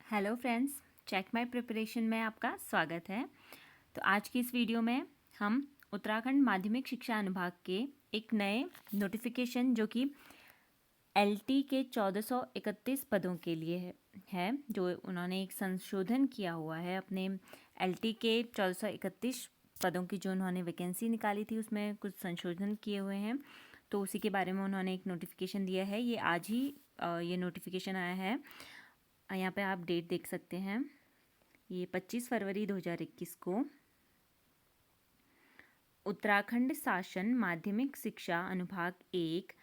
Hello friends, check my preparation में आपका स्वागत है। तो आज की इस वीडियो में हम उत्तराखंड माध्यमिक शिक्षा अनुभाग के एक नए नोटिफिकेशन जो कि एलटी के 1431 पदों के लिए है जो उन्होंने एक संशोधन किया हुआ है अपने एलटी के 1431 पदों की जो उन्होंने वैकेंसी निकाली थी उसमें कुछ संशोधन किए हुए हैं। तो उसी के बारे में उन्होंने एक नोटिफिकेशन दिया है। ये आज ही ये नोटिफिकेशन आया है। यहाँ पे आप डेट देख सकते हैं, ये 25 फरवरी 2021 को उत्तराखंड शासन माध्यमिक शिक्षा अनुभाग 1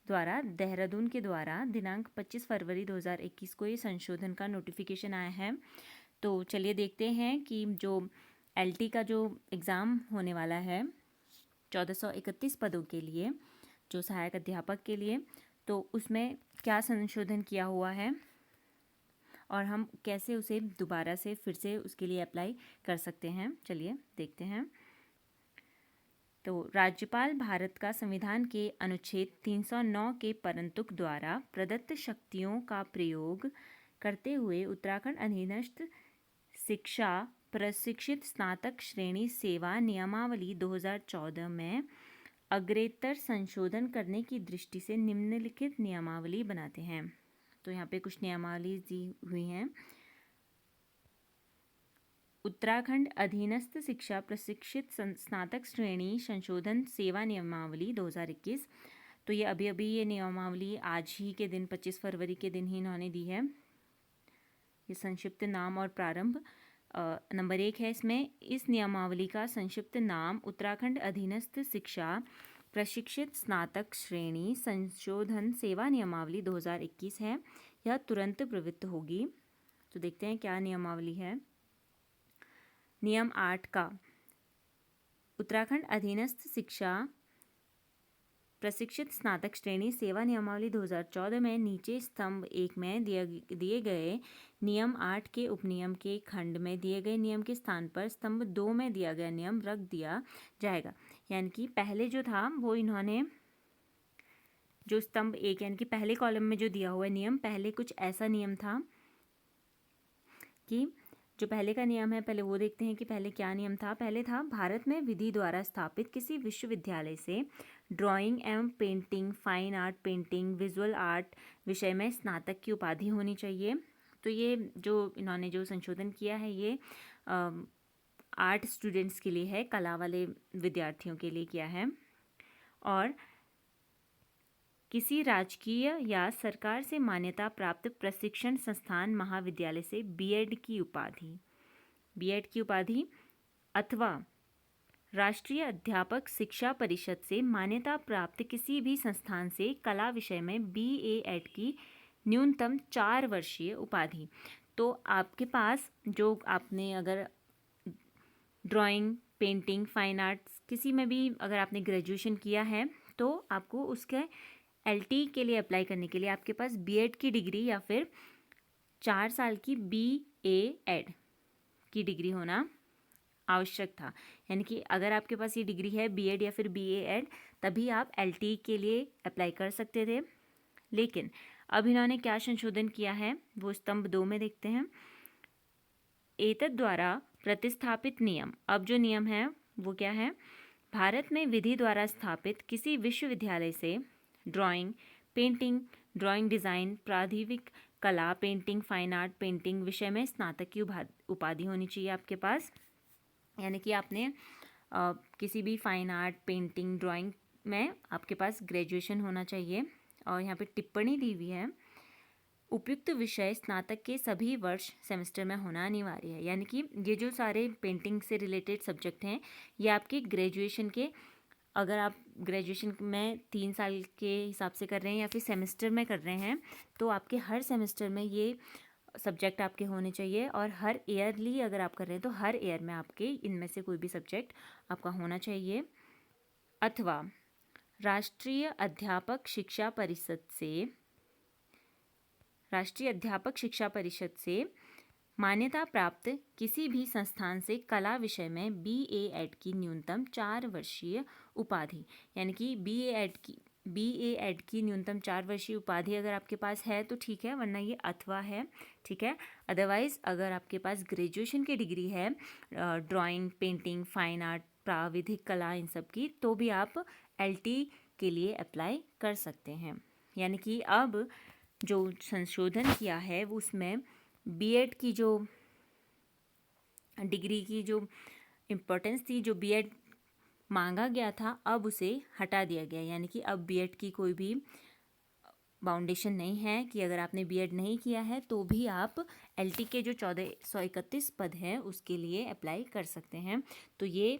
द्वारा देहरादून के द्वारा दिनांक 25 फरवरी 2021 को ये संशोधन का नोटिफिकेशन आया है। तो चलिए देखते हैं कि जो एलटी का जो एग्ज़ाम होने वाला है 1431 पदों के लिए, जो सहायक अध्यापक के लिए, तो उसमें क्या संशोधन किया हुआ है और हम कैसे उसे दोबारा से फिर से उसके लिए अप्लाई कर सकते हैं। चलिए देखते हैं। तो राज्यपाल भारत का संविधान के अनुच्छेद 309 के परंतुक द्वारा प्रदत्त शक्तियों का प्रयोग करते हुए उत्तराखंड अधीनस्थ शिक्षा प्रशिक्षित स्नातक श्रेणी सेवा नियमावली 2014 में अग्रेतर संशोधन करने की दृष्टि से निम्नलिखित नियमावली बनाते हैं। तो यहाँ पे कुछ नियमावली दी हुई हैं। उत्तराखंड अधीनस्थ शिक्षा प्रशिक्षित स्नातक श्रेणी संशोधन सेवा नियमावली 2021। तो ये अभी ये नियमावली आज ही के दिन 25 फरवरी के दिन ही इन्होंने दी है। ये संक्षिप्त नाम और प्रारंभ नंबर 1 है। इसमें इस नियमावली का संक्षिप्त नाम उत्तराखंड अधीनस्थ शिक्षा प्रशिक्षित स्नातक श्रेणी संशोधन सेवा नियमावली 2021 है। यह तुरंत प्रवृत्त होगी। तो देखते हैं क्या नियमावली है। नियम 8 का उत्तराखंड अधीनस्थ शिक्षा प्रशिक्षित स्नातक श्रेणी सेवा नियमावली 2014 में नीचे स्तंभ 1 में दिए गए नियम 8 के उपनियम के खंड में दिए गए नियम के स्थान पर स्तंभ 2 में दिया गया नियम रख दिया जाएगा। यानी कि पहले जो था वो इन्होंने जो स्तंभ 1 यानी कि पहले कॉलम में जो दिया हुआ नियम, पहले कुछ ऐसा नियम था कि जो पहले का नियम है, पहले वो देखते हैं कि पहले क्या नियम था। पहले था भारत में विधि द्वारा स्थापित किसी विश्वविद्यालय से ड्राइंग एवं painting, fine art, painting, visual art विषय में स्नातक की उपाधि होनी चाहिए। तो ये जो इन्होंने जो संशोधन किया है ये आर्ट स्टूडेंट्स के लिए है, कला वाले विद्यार्थियों के लिए किया है। और किसी राजकीय या सरकार से मान्यता प्राप्त प्रशिक्षण संस्थान महाविद्यालय से बीएड की उपाधि अथवा राष्ट्रीय अध्यापक शिक्षा परिषद से मान्यता प्राप्त किसी भी संस्थान से कला विषय में BA.Ed की न्यूनतम 4 वर्षीय उपाधि। तो आपके पास जो आपने अगर ड्राइंग, पेंटिंग, फाइन आर्ट्स किसी में भी अगर आपने ग्रेजुएशन किया है तो आपको उसके एलटी के लिए अप्लाई करने के लिए आपके पास बीएड की डिग्री या फिर 4 साल की BA.Ed की डिग्री होना आवश्यक था। यानी कि अगर आपके पास ये डिग्री है बीएड या फिर BA.Ed, तभी आप एलटी के लिए अप्लाई कर सकते थे। लेकिन अब इन्होंने क्या संशोधन किया है वो स्तंभ 2 में देखते हैं। एतद द्वारा प्रतिस्थापित नियम, अब जो नियम है वो क्या है। भारत में विधि द्वारा स्थापित किसी विश्वविद्यालय से ड्राइंग, पेंटिंग, ड्राइंग डिज़ाइन, प्राधिविक कला, पेंटिंग, फाइन आर्ट, पेंटिंग विषय में स्नातक की उपाधि होनी चाहिए आपके पास। यानी कि आपने किसी भी फाइन आर्ट, पेंटिंग, ड्राइंग में आपके पास ग्रेजुएशन होना चाहिए। और यहाँ पे टिप्पणी दी हुई है, उपयुक्त विषय स्नातक के सभी वर्ष सेमेस्टर में होना अनिवार्य है। यानी कि ये जो सारे पेंटिंग से रिलेटेड सब्जेक्ट हैं ये आपके ग्रेजुएशन के, अगर आप ग्रेजुएशन में 3 साल के हिसाब से कर रहे हैं या फिर सेमेस्टर में कर रहे हैं तो आपके हर सेमेस्टर में ये सब्जेक्ट आपके होने चाहिए। और हर ईयरली अगर आप कर रहे हैं तो हर ईयर में आपके इनमें से कोई भी सब्जेक्ट आपका होना चाहिए। अथवा राष्ट्रीय अध्यापक शिक्षा परिषद से मान्यता प्राप्त किसी भी संस्थान से कला विषय में BA.Ed की न्यूनतम 4 वर्षीय उपाधि। यानी कि BA.Ed की BA.ED की न्यूनतम 4 वर्षीय उपाधि अगर आपके पास है तो ठीक है, वरना ये अथवा है, ठीक है। अदरवाइज़ अगर आपके पास ग्रेजुएशन की डिग्री है ड्राइंग, पेंटिंग, फाइन आर्ट, प्राविधिक कला, इन सब की, तो भी आप LT के लिए अप्लाई कर सकते हैं। यानी कि अब जो संशोधन किया है वो उसमें B.ED की जो डिग्री की जो इम्पोर्टेंस थी, जो B.ED मांगा गया था, अब उसे हटा दिया गया। यानी कि अब B.ED की कोई भी बाउंडेशन नहीं है कि अगर आपने B.ED नहीं किया है तो भी आप LT के जो 1431 पद हैं उसके लिए अप्लाई कर सकते हैं। तो ये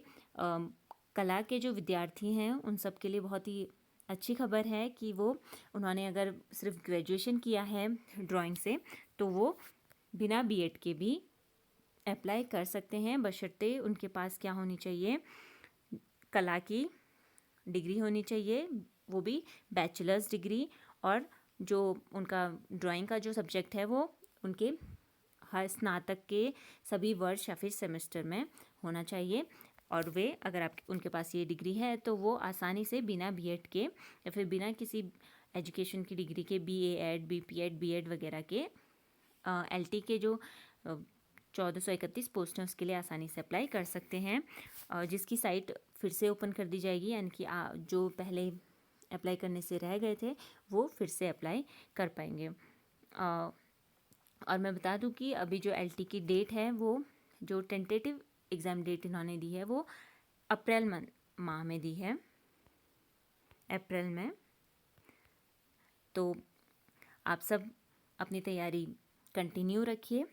कला के जो विद्यार्थी हैं उन सब के लिए बहुत ही अच्छी खबर है कि उन्होंने अगर सिर्फ ग्रेजुएशन किया है ड्राइंग से तो वो बिना B.ED के भी अप्लाई कर सकते हैं, बशर्ते उनके पास क्या होनी चाहिए, कला की डिग्री होनी चाहिए, वो भी बैचलर्स डिग्री, और जो उनका ड्राइंग का जो सब्जेक्ट है वो उनके हर स्नातक के सभी वर्ष या फिर सेमेस्टर में होना चाहिए। और वे अगर उनके पास ये डिग्री है तो वो आसानी से बिना B.ED के या फिर बिना किसी एजुकेशन की डिग्री के BA.ED, B.PED, B.ED वगैरह के LT के जो 1431 पोस्ट हैं उसके लिए आसानी से अप्लाई कर सकते हैं, जिसकी साइट फिर से ओपन कर दी जाएगी। यानी कि जो पहले अप्लाई करने से रह गए थे वो फिर से अप्लाई कर पाएंगे। और मैं बता दूं कि अभी जो LT की डेट है वो जो टेंटेटिव एग्ज़ाम डेट इन्होंने दी है वो अप्रैल माह में दी है, अप्रैल में। तो आप सब अपनी तैयारी कंटिन्यू रखिए,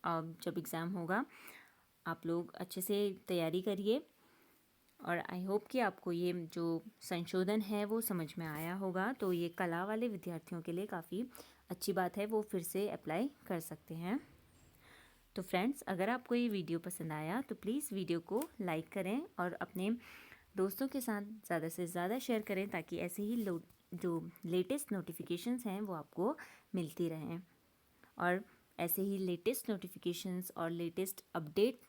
जब एग्ज़ाम होगा आप लोग अच्छे से तैयारी करिए। और आई होप कि आपको ये जो संशोधन है वो समझ में आया होगा। तो ये कला वाले विद्यार्थियों के लिए काफ़ी अच्छी बात है, वो फिर से अप्लाई कर सकते हैं। तो फ्रेंड्स, अगर आपको ये वीडियो पसंद आया तो प्लीज़ वीडियो को लाइक करें और अपने दोस्तों के साथ ज़्यादा से ज़्यादा शेयर करें, ताकि ऐसे ही जो लेटेस्ट नोटिफिकेशंस हैं वो आपको मिलती रहें। और ऐसे ही लेटेस्ट नोटिफिकेशंस और लेटेस्ट अपडेट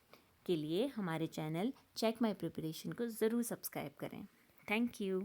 के लिए हमारे चैनल चेक माई प्रिपरेशन को ज़रूर सब्सक्राइब करें। Thank you.